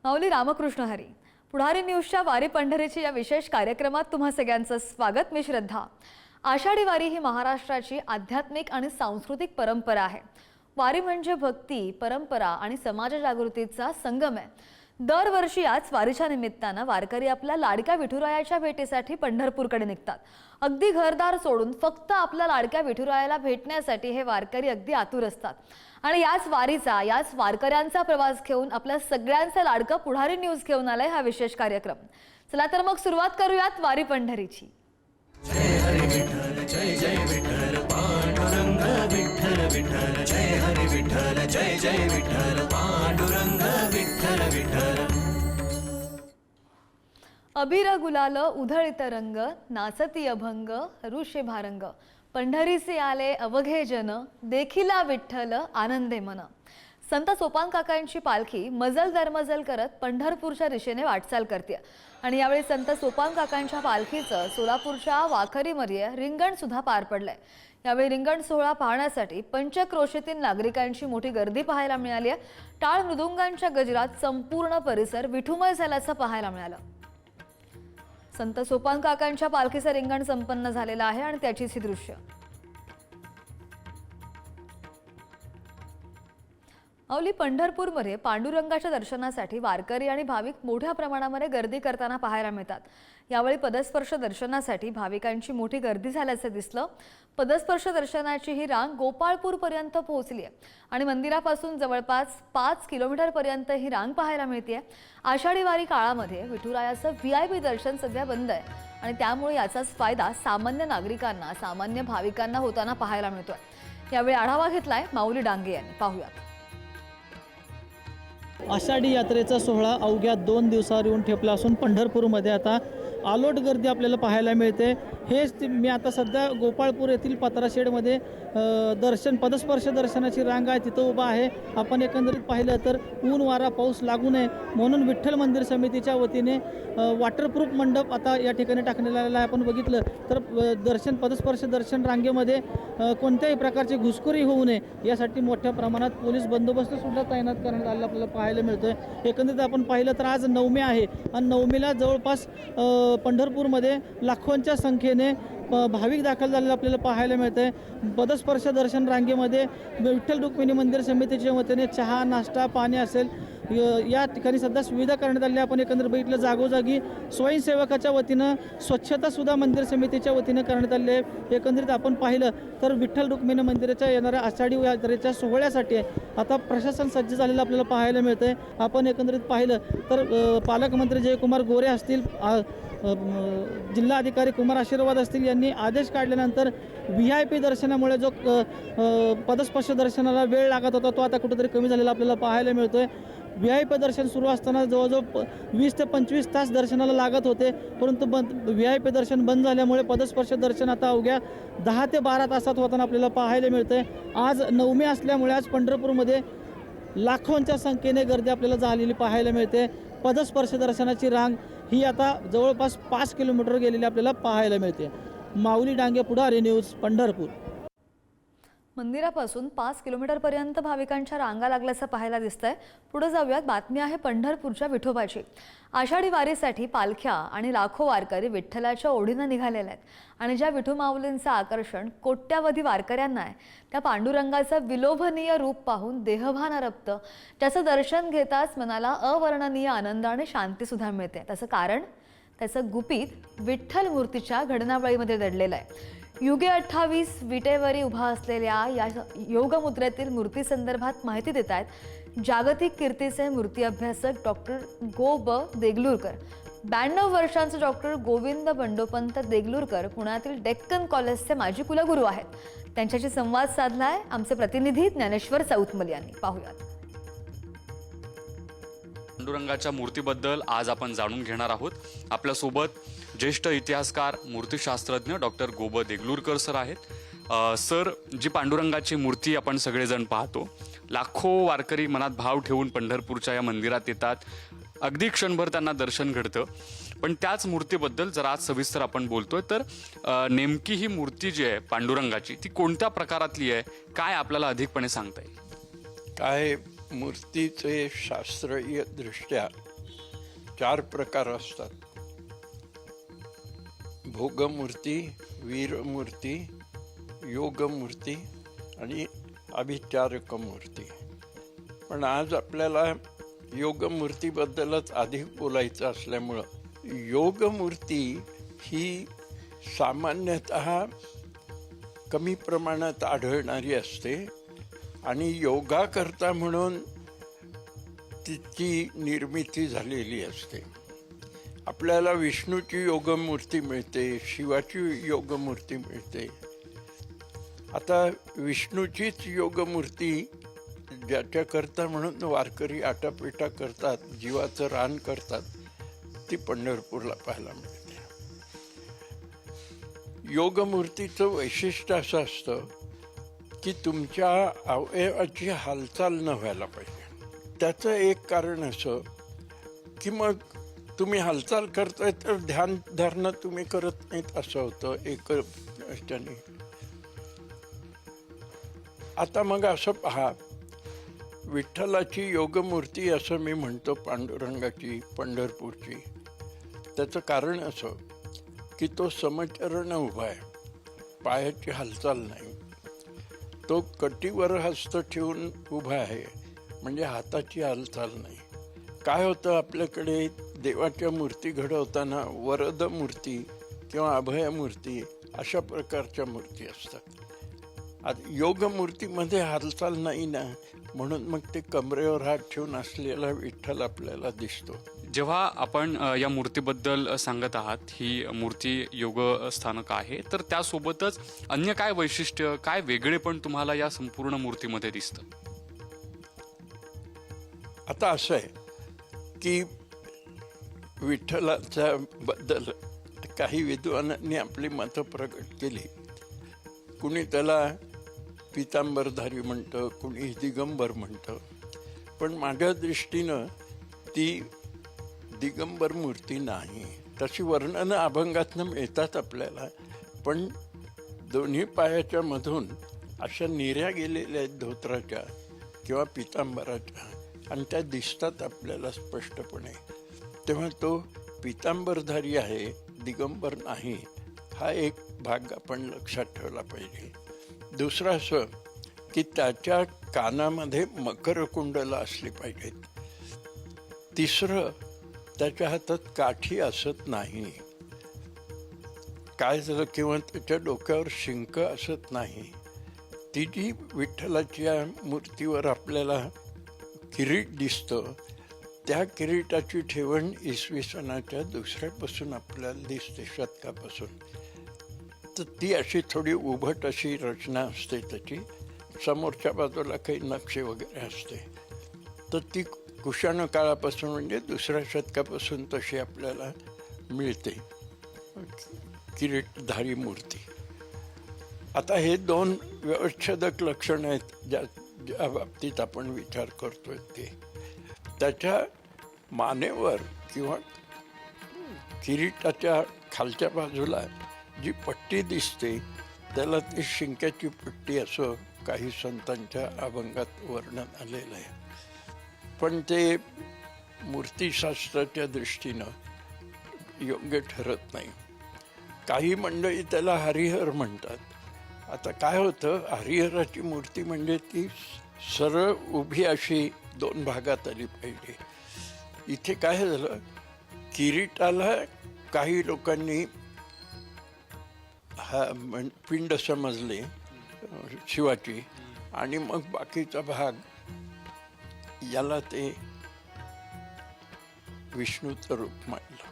माऊली रामकृष्ण हरी. पुढारी न्यूजच्या वारी पंढरीची या विशेष कार्यक्रमात तुम्हा सगळ्यांचं स्वागत. मी श्रद्धा. आषाढी वारी ही महाराष्ट्राची आध्यात्मिक आणि सांस्कृतिक परंपरा आहे. वारी म्हणजे भक्ती, परंपरा आणि समाज जागृतीचा संगम आहे. दरवर्षी याच वारीच्या निमित्तानं वारकरी आपल्या लाडक्या विठुरायाच्या भेटीसाठी पंढरपूरकडे निघतात. अगदी घरदार सोडून फक्त आपल्या लाडक्या विठुरायाला भेटण्यासाठी हे वारकरी अगदी आतुर असतात. आणि याच वारीचा, याच वारकऱ्यांचा प्रवास घेऊन आपल्या सगळ्यांचा लाडका पुढारी न्यूज घेऊन आलाय हा विशेष कार्यक्रम. चला तर मग सुरुवात करूयात वारी पंढरीची. जय हरी विठ्ठल, जय जय विठ्ठल, पांडुरंग विठ्ठल विठ्ठल, जय हरी विठ्ठल, जय जय विठ्ठल, पांडुरंग विठ्ठल विठ्ठल. अबीर गुलाल उधळित रंग, नाचती अभंग ऋषे भारंग, पंढरीचे आले अवघे जन, देखिला विठ्ठल आनंदे मन. संत सोपान काकांची पालखी मजल दरमजल करत पंढरपूरच्या दिशेने वाटचाल करते. आणि यावेळी संत सोपान काकांच्या पालखीचं सोलापूरच्या वाखरीमध्ये रिंगण सुद्धा पार पडलंय. यावेळी रिंगण सोहळा पाहण्यासाठी पंचक्रोशीतील नागरिकांची मोठी गर्दी पाहायला मिळाली आहे. टाळ मृदुंगांच्या गजरात संपूर्ण परिसर विठुमय झाल्याचं पाहायला मिळालं. संत सोपान काकांच्या पालखीचं रिंगण संपन्न झालेलं आहे आणि त्याचीच ही दृश्य. माऊली, पंढरपूरमध्ये पांडुरंगाच्या दर्शनासाठी वारकरी आणि भाविक मोठ्या प्रमाणामध्ये गर्दी करताना पाहायला मिळतात. यावेळी पदस्पर्श दर्शनासाठी भाविकांची मोठी गर्दी झाल्याचं दिसलं. पदस्पर्श दर्शनाची ही रांग गोपाळपूर पर्यंत पोहोचली आहे आणि मंदिरापासून जवळपास 5 किलोमीटर पर्यंत ही रांग पाहायला मिळते. आषाढी वारी काळामध्ये विठुरायाचं VIP दर्शन सध्या बंद आहे आणि त्यामुळे याचाच फायदा सामान्य नागरिकांना, सामान्य भाविकांना होताना पाहायला मिळतोय. यावेळी आढावा घेतलाय माऊली डांगे यांनी. पाहूयात. आषाढी यात्रेचा सोहळा अवघ्या 2 दिवसावर येऊन ठेपला असून पंढरपूरमध्ये आता आलोट गर्दी आपल्याला पाहायला मिळते. हेच मी आता सध्या गोपाळपूर येथील पत्रा शेडमध्ये पदस्पर्श दर्शनाची रांग आहे, तिथं उभा आहे. आपण एकंदरीत पाहिलं तर ऊन वारा पाऊस लागू नये म्हणून विठ्ठल मंदिर समितीच्या वतीने वॉटरप्रूफ मंडप आता या ठिकाणी टाकण्यात आलेला आहे. आपण बघितलं तर पदस्पर्श दर्शन रांगेमध्ये कोणत्याही प्रकारची घुसखोरी होऊ नये यासाठी मोठ्या प्रमाणात पोलीस बंदोबस्त सुद्धा तैनात करण्यात आलेला आपल्याला पाहायला मिळतोय. एकंदरीत आपण पाहिलं तर आज नवमी आहे आणि नवमीला जवळपास पंढरपूरमध्ये लाखोंच्या संख्येने भाविक दाखल झालेलं आपल्याला पाहायला मिळतंय. पदस्पर्श दर्शन रांगेमध्ये विठ्ठल रुक्मिणी मंदिर समितीच्या वतीने चहा, नाश्ता, पाणी असेल या ठिकाणी सध्या सुविधा करण्यात आली. आपण एकंदर बघितलं जागोजागी स्वयंसेवकाच्या वतीनं स्वच्छतासुद्धा मंदिर समितीच्या वतीनं करण्यात आली आहे. एकंदरीत आपण पाहिलं तर विठ्ठल रुक्मिणी मंदिराच्या येणाऱ्या आषाढी यात्रेच्या सोहळ्यासाठी आता प्रशासन सज्ज झालेलं आपल्याला पाहायला मिळतंय. आपण एकंदरीत पाहिलं तर पालकमंत्री जयकुमार गोरे असतील, जिल्हाधिकारी कुमार आशीर्वाद असतील यांनी आदेश काढल्यानंतर VIP दर्शनामुळे जो पदस्पर्श दर्शनाला वेळ लागत होता तो आता कुठेतरी कमी झालेला आपल्याला पाहायला मिळतोय. VIP दर्शन सुरू असताना जवळजवळ 20 ते 25 तास दर्शनाला लागत होते, परंतु VIP दर्शन बंद झाल्यामुळे पदस्पर्श दर्शन आता अवघ्या 10 ते 12 तासात होताना आपल्याला पाहायला मिळतंय. आज नवमी असल्यामुळे आज पंढरपूरमध्ये लाखोंच्या संख्येने गर्दी आपल्याला झालेली पाहायला मिळते. पदस्पर्श दर्शनाची रांग ही आता जवळपास 5 किलोमीटर गेलेली आपल्याला पाहायला मिळते. माऊली डांगे, पुढारी न्यूज, पंढरपूर. मंदिरापासून 5 किलोमीटर पर्यंत भाविकांच्या रांगा लागल्याचं पाहायला दिसतंय. पुढे जाऊयात. बातमी आहे पंढरपूरच्या विठोबाची. आषाढी वारीसाठी पालख्या आणि लाखो वारकरी विठ्ठलाच्या ओढीनं निघालेले आहेत आणि ज्या विठू माऊलींचं आकर्षण कोट्यावधी वारकऱ्यांना आहे त्या पांडुरंगाचं विलोभनीय रूप पाहून देहभान रपतं. त्याचं दर्शन घेताच मनाला अवर्णनीय आनंद आणि शांती सुद्धा मिळते. त्याचं कारण त्याचं गुपित विठ्ठल मूर्तीच्या घडणावळीमध्ये दडलेलं आहे. युगे 28 विटेवरी उभा असलेल्या या योगमुद्रेतील मूर्ती संदर्भात माहिती देत आहेत जागतिक कीर्तीचे मूर्ती अभ्यासक डॉक्टर देगलूरकर. 92 वर्षांचे डॉक्टर गोविंद बंडोपंत देगलूरकर पुण्यातील डेक्कन कॉलेजचे माजी कुलगुरू आहेत. त्यांच्याशी संवाद साधलाय आमचे प्रतिनिधी ज्ञानेश्वर चौतमल यांनी. पाहूयात. पांडुरंगाच्या मूर्तीबद्दल आज आपण जाणून घेणार आहोत. आपल्यासोबत ज्येष्ठ इतिहासकार, मूर्तिशास्त्रज्ञ डॉक्टर देगलूरकर सर आहेत. सर, जी पांडुरंगाची मूर्ती आपण सगळेजण पाहतो, लाखो वारकरी मनात भाव ठेवून पंढरपूरच्या या मंदिरात येतात. अगदी क्षणभर त्यांना दर्शन घडतं. पण त्याच मूर्तीबद्दल जर आज सविस्तर आपण बोलतोय तर नेमकी ही मूर्ती जी आहे पांडुरंगाची ती कोणत्या प्रकारातली आहे, काय आपल्याला अधिकपणे सांगता येईल? काय मूर्तीचे शास्त्रीय दृष्ट्या 4 प्रकार असतात: भोगमूर्ती, वीरमूर्ती, योगमूर्ती आणि अभिचारक मूर्ती. पण आज आपल्याला योगमूर्तीबद्दलच अधिक बोलायचं असल्यामुळं योगमूर्ती ही सामान्यतः कमी प्रमाणात आढळणारी असते आणि योगाकरता म्हणून तिची निर्मिती झालेली असते. आपल्याला विष्णूची योगमूर्ती मिळते, शिवाची योगमूर्ती मिळते. आता विष्णूचीच योगमूर्ती ज्याच्याकरता म्हणून वारकरी आटापिटा करतात, जीवाचं रान करतात, ती पंढरपूरला पाहायला मिळते. योगमूर्तीचं वैशिष्ट्य असं असतं की तुमच्या अवयवाची हालचाल न व्हायला पाहिजे. त्याचं एक कारण असं की मग तुम्ही हालचाल करताय तर ध्यान धारणं तुम्ही करत नाहीत असं होतं एक ह्याच्याने. आता मग असं पहा, विठ्ठलाची योगमूर्ती असं मी म्हणतो पांडुरंगाची, पंढरपूरची, त्याचं कारण असं की तो समचरण उभा आहे, पायाची हालचाल नाही. तो कटीवर हस्त ठेवून उभा आहे, म्हणजे हाताची हालचाल नाही. काय होतं, आपल्याकडे देवाच्या मूर्ती घडवताना वरद मूर्ती किंवा अभय मूर्ती अशा प्रकारच्या मूर्ती असतात. आता योगमूर्तीमध्ये हालचाल नाही ना, म्हणून मग ते कमरेवर हात ठेवून असलेला विठ्ठल आपल्याला दिसतो. जेव्हा आपण या मूर्तीबद्दल सांगत आहात, ही मूर्ती योग स्थानक आहे, तर त्यासोबतच अन्य काय वैशिष्ट्य, काय वेगळेपण तुम्हाला या संपूर्ण मूर्तीमध्ये दिसतं? आता असं आहे की विठ्ठलाच्या बद्दल काही विद्वानांनी आपली मतं प्रकट केली. कुणी त्याला पितांबरधारी म्हणतं, कुणी दिगंबर म्हणतं. पण माझ्या दृष्टीनं ती दिगंबर मूर्ती नाही. तशी वर्णनं अभंगातनं मिळतात आपल्याला, पण दोन्ही पायाच्या मधून अशा निऱ्या गेलेल्या आहेत धोत्राच्या किंवा पितांबराच्या, आणि त्या दिसतात आपल्याला स्पष्टपणे. तेव्हा तो पितांबरधारी आहे, दिगंबर नाही, हा एक भाग आपण लक्षात ठेवला पाहिजे. दुसरं असं की त्याच्या कानामध्ये मकरकुंडलं असली पाहिजेत. तिसरं, त्याच्या हातात काठी असत नाही. काय झालं, किंवा त्याच्या डोक्यावर शिंक असत नाही. ती जी विठ्ठलाच्या मूर्तीवर आपल्याला किरीट दिसतं, त्या किरीटाची ठेवण इसवी सनाच्या दुसऱ्यापासून आपल्याला दिसते, शतकापासून. तर ती अशी थोडी उभट अशी रचना असते त्याची. समोरच्या बाजूला काही नक्षे वगैरे असते. तर ती कुशाण काळापासून म्हणजे दुसऱ्या शतकापासून तशी आपल्याला मिळते किरीटधारी मूर्ती. आता हे 2 व्यवच्छेदक लक्षणं आहेत ज्या बाबतीत आपण विचार करतोय. ते त्याच्या मानेवर किंवा किरीटाच्या खालच्या बाजूला जी पट्टी दिसते त्याला ती शिंक्याची पट्टी असं काही संतांच्या अभंगात वर्णन आलेलं आहे. पण ते मूर्तीशास्त्राच्या दृष्टीनं योग्य ठरत नाही. काही मंडळी त्याला हरिहर म्हणतात. आता काय होतं, हरिहराची मूर्ती म्हणजे ती सरळ उभी अशी 2 भागात आली पाहिजे. इथे काय झालं, किरीटाला काही लोकांनी पिंड समजले शिवाची, आणि मग बाकीचा भाग याला ते विष्णूचं रूप मानलं,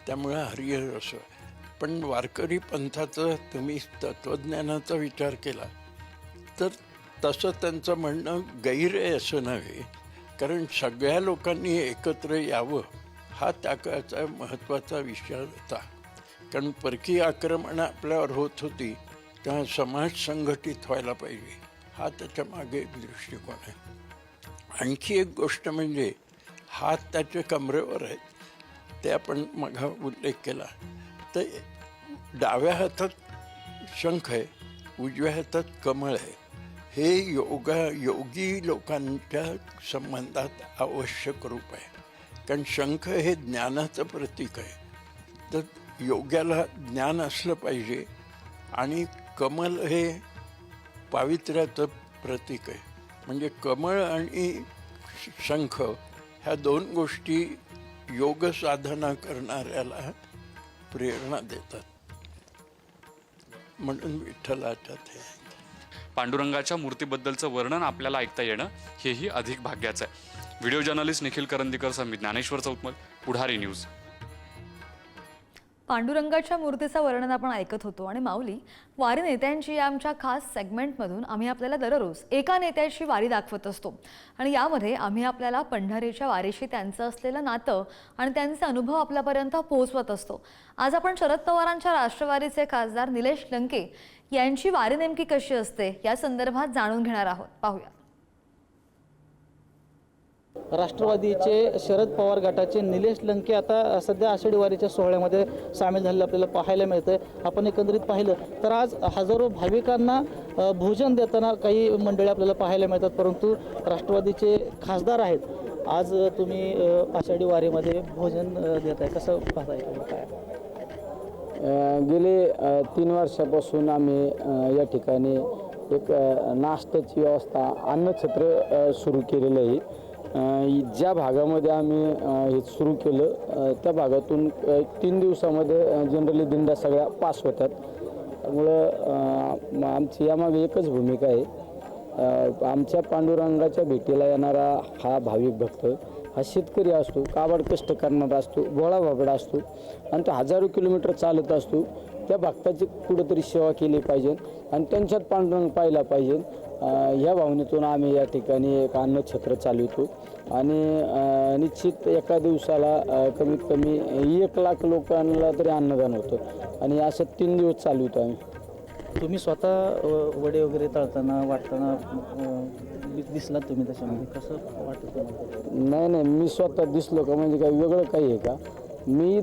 त्यामुळे हरिहर असं. पण वारकरी पंथाचं तुम्ही तत्त्वज्ञानाचा विचार केला तर तसं त्यांचं म्हणणं गैर आहे असं नव्हे, कारण सगळ्या लोकांनी एकत्र यावं हा त्या काळाचा महत्त्वाचा विषय होता. कारण परकीय आक्रमणं आपल्यावर होत होती, तेव्हा समाज संघटित व्हायला पाहिजे, हा त्याच्या मागे एक दृष्टिकोन आहे. आणखी एक गोष्ट म्हणजे हात त्याच्या कमरेवर आहेत, ते आपण मग उल्लेख केला. तर डाव्या हातात शंख आहे, उजव्या हातात कमळ आहे. हे योगी लोकांच्या संबंधात आवश्यक रूप आहे. कारण शंख हे ज्ञानाचं प्रतीक आहे. तर योग्याला ज्ञान असलं पाहिजे आणि कमल हे पावित्र्याचं प्रतीक आहे. म्हणजे कमळ आणि शंख ह्या दोन गोष्टी योग साधना करणाऱ्याला प्रेरणा देतात. म्हणून विठ्ठलाच्या ते पांडुरंगाच्या मूर्तीबद्दलचं वर्णन आपल्याला ऐकता येणं हेही अधिक भाग्याचं आहे. व्हिडिओ जर्नलिस्ट निखिल करंदीकर मी ज्ञानेश्वर चौतमल, पुढारी न्यूज. पांडुरंगाच्या मूर्तीचं वर्णन आपण ऐकत होतो आणि माऊली, वारी नेत्यांची या आमच्या खास सेगमेंटमधून आम्ही आपल्याला दररोज एका नेत्याची वारी दाखवत असतो आणि यामध्ये आम्ही आपल्याला पंढरीच्या वारीशी त्यांचं असलेलं नातं आणि त्यांचे अनुभव आपल्यापर्यंत पोहोचवत असतो. आज आपण शरद पवारांच्या राष्ट्रवादीचे खासदार निलेश लंके यांची वारी नेमकी कशी असते या संदर्भात जाणून घेणार आहोत. पाहूया. राष्ट्रवादीचे शरद पवार गटाचे निलेश लंके आता सध्या आषाढी वारीच्या सोहळ्यामध्ये सामील झालेलं आपल्याला पाहायला मिळतंय. आपण एकंदरीत पाहिलं तर आज हजारो भाविकांना भोजन देताना काही मंडळी आपल्याला पाहायला मिळतात, परंतु राष्ट्रवादीचे खासदार आहेत. आज तुम्ही आषाढी वारीमध्ये भोजन देत आहे, कसं पाहताय काय? गेले 3 वर्षापासून आम्ही या ठिकाणी एक नाश्त्याची व्यवस्था, अन्नछत्र सुरू केलेलं आहे. ज्या भागामध्ये आम्ही हे सुरू केलं त्या भागातून 3 दिवसामध्ये जनरली दिंड्या सगळ्या पास होतात. त्यामुळं आमची यामागे एकच भूमिका आहे. आमच्या पांडुरंगाच्या भेटीला येणारा हा भाविक भक्त हा शेतकरी असतो, काबाड कष्ट करणारा असतो, भोळा भाबडा असतो आणि तो हजारो किलोमीटर चालत असतो. त्या भक्ताची कुठंतरी सेवा केली पाहिजे आणि त्यांच्यात पांडुरंग पाहिला पाहिजे. ह्या भावनेतून आम्ही या ठिकाणी एक अन्नछत्र चालवतो आणि निश्चित एका दिवसाला कमीत कमी 1 लाख लोकांना तरी अन्नदान होतं आणि असं 3 दिवस चालवतो आम्ही. तुम्ही स्वतः वडे वगैरे तळताना वाटताना दिसलात तुम्ही त्याच्यामध्ये, कसं वाटतं तुम्हाला? नाही, मी स्वतः दिसलो का म्हणजे काय वेगळं काही आहे का? मी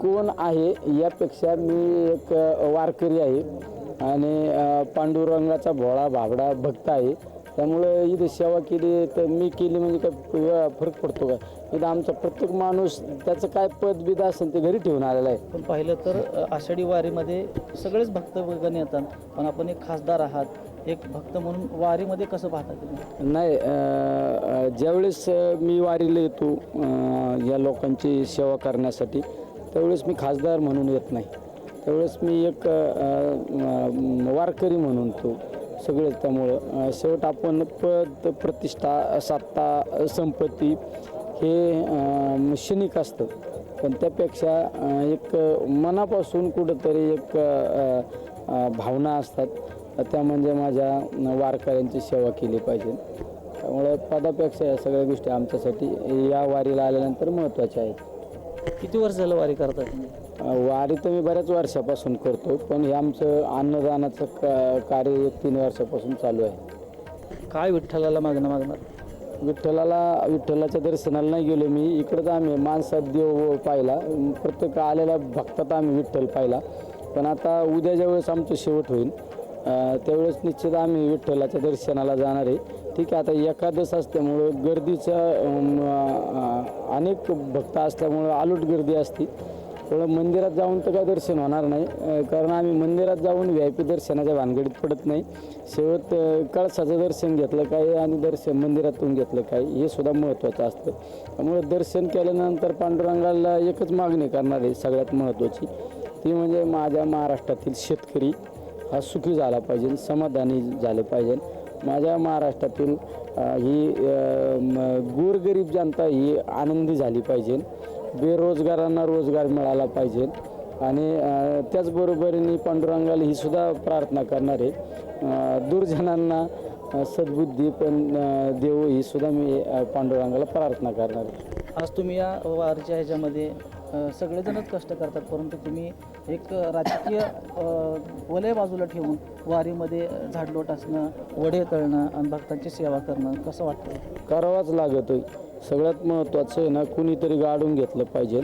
कोण आहे यापेक्षा मी एक वारकरी आहे आणि पांडुरंगाचा भोळा भाबडा भक्त आहे. त्यामुळे इथे सेवा केली तर मी केली म्हणजे काय फरक पडतो का? इथं आमचा प्रत्येक माणूस त्याचं काय पदबिद असेल ते घरी ठेवून आलेला आहे. पण पाहिलं तर आषाढी वारीमध्ये सगळेच भक्तगण येतात, पण आपण एक खासदार आहात, एक भक्त म्हणून वारीमध्ये कसं पाहता तुम्ही? नाही, ज्यावेळेस मी वारीला येतो या लोकांची सेवा करण्यासाठी त्यावेळेस मी खासदार म्हणून येत नाही. त्यावेळेस मी एक वारकरी म्हणून तो सगळेच. त्यामुळं शेवट आपण पद, प्रतिष्ठा, सत्ता, संपत्ती हे क्षणिक असतं, पण त्यापेक्षा एक मनापासून कुठंतरी एक भावना असतात, त्या म्हणजे माझ्या वारकऱ्यांची सेवा केली पाहिजे. त्यामुळे पदापेक्षा या सगळ्या गोष्टी आमच्यासाठी या वारीला आल्यानंतर महत्त्वाच्या आहेत. किती वर्ष झालं वारी करता तुम्ही? वारी तर मी बऱ्याच वर्षापासून करतो, पण हे आमचं अन्नदानाचं कार्य 3 वर्षापासून चालू आहे. काय विठ्ठलाला मागणार? विठ्ठलाच्या दर्शनाला नाही गेलो मी. इकडंच आम्ही माणसात देव पाहिला, प्रत्येक आलेल्या भक्तात आम्ही विठ्ठल पाहिला. पण आता उद्याच्या वेळेस आमचं शेवट होईल त्यावेळेस निश्चित आम्ही विठ्ठलाच्या दर्शनाला जाणार आहे. ठीक आहे, आता एकादश असल्यामुळं गर्दीचं अनेक भक्त असल्यामुळं आलूट गर्दी असते. थोडं मंदिरात जाऊन तर काय दर्शन होणार नाही, कारण आम्ही मंदिरात जाऊन VIP दर्शनाच्या भानगडीत पडत नाही. शेवट कळसाचं दर्शन घेतलं काय आणि मंदिरातून घेतलं काय हे सुद्धा महत्त्वाचं असतं. त्यामुळे दर्शन केल्यानंतर पांडुरंगाला एकच मागणी करणार आहे सगळ्यात महत्त्वाची, ती म्हणजे माझ्या महाराष्ट्रातील शेतकरी हा सुखी झाला पाहिजे, समाधानी झाले पाहिजे. माझ्या महाराष्ट्रातील ही गोरगरीब जनता ही आनंदी झाली पाहिजे, बेरोजगारांना रोजगार मिळाला पाहिजे आणि त्याचबरोबरीने पांडुरंगाला ही सुद्धा प्रार्थना करणार आहे, दुर्जनांना सद्बुद्धी पण देव ही सुद्धा मी पांडुरंगाला प्रार्थना करणार आहे. आज तुम्ही या वारीच्या ह्याच्यामध्ये सगळेजणच कष्ट करतात, परंतु तुम्ही एक राजकीय वलय बाजूला ठेवून वारीमध्ये झाडलोट असणं, वडे तळणं आणि भक्तांची सेवा करणं कसं वाटतं? करावाच लागतोय. सगळ्यात महत्त्वाचं आहे ना, कुणीतरी गाडून घेतलं पाहिजे.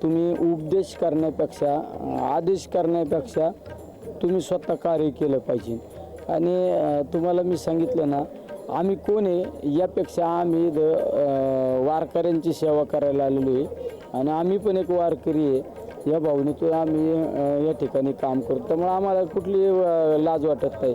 तुम्ही उपदेश करण्यापेक्षा, आदेश करण्यापेक्षा तुम्ही स्वतः कार्य केलं पाहिजे. आणि तुम्हाला मी सांगितलं ना, आम्ही कोण आहे यापेक्षा आम्ही इथं वारकऱ्यांची सेवा करायला आलेलो आहे आणि आम्ही पण एक वारकरी आहे या भावनेतून आम्ही या ठिकाणी काम करतो. त्यामुळे आम्हाला कुठली लाज वाटत नाही.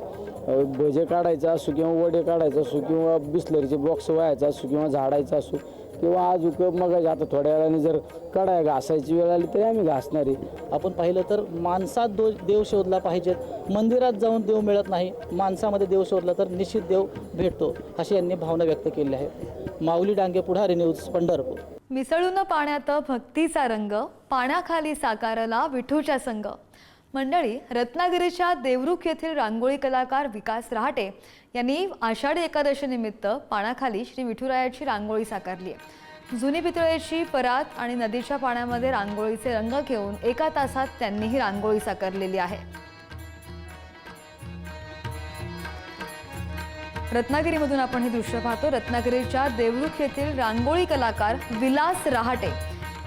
भजे काढायचं असो किंवा वडे काढायचं असो किंवा बिस्लरीचे बॉक्स व्हायचा असो किंवा झाडायचं असो किंवा अजून मग आता थोड्या वेळाने जर कढाया घासायची वेळ आली तरी आम्ही घासणार आहे. आपण पाहिलं तर माणसात देव शोधला पाहिजेत. मंदिरात जाऊन देव मिळत नाही, माणसामध्ये देव शोधला तर निश्चित देव भेटतो, अशी यांनी भावना व्यक्त केली आहे. माऊली डांगे, पुढारी न्यूज, पंढरपूर. मिसळून पाण्यात भक्तीचा रंग, पाण्याखाली साकारला विठूच्या संग. मंडळी, रत्नागिरीच्या देवरुख येथील रांगोळी कलाकार विकास रहाटे यांनी आषाढी एकादशी निमित्त पाण्याखाली श्री विठुरायाची रांगोळी साकारली आहे. जुनी पितळेची परात आणि नदीच्या पाण्यामध्ये रांगोळीचे रंग घेऊन 1 तासात त्यांनी ही रांगोळी साकारलेली आहे. रत्नागिरीमधून आपण हे दृश्य पाहतो. रत्नागिरीच्या देवरुख येथील रांगोळी कलाकार विलास रहाटे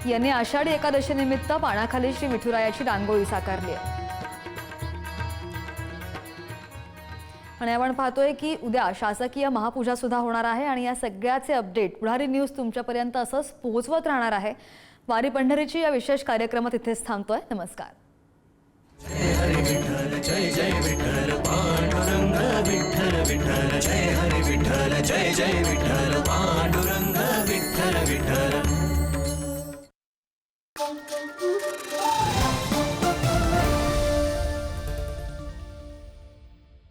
यांनी आषाढी एकादशी निमित्त पाण्याखाली श्री विठुरायाची रांगोळी साकारली आहे. आणि आपण पाहतोय की उद्या शासकीय महापूजा सुद्धा होणार आहे आणि या सगळ्याचे अपडेट पुढारी न्यूज तुमच्यापर्यंत असंच पोहोचवत राहणार आहे. वारी पंढरीची या विशेष कार्यक्रमात इथेच थांबतोय. नमस्कार. जय हरी विठ्ठल जय जय विठ्ठल पांडुरंग विठ्ठल विठ्ठल जय हरी विठ्ठल जय जय विठ्ठल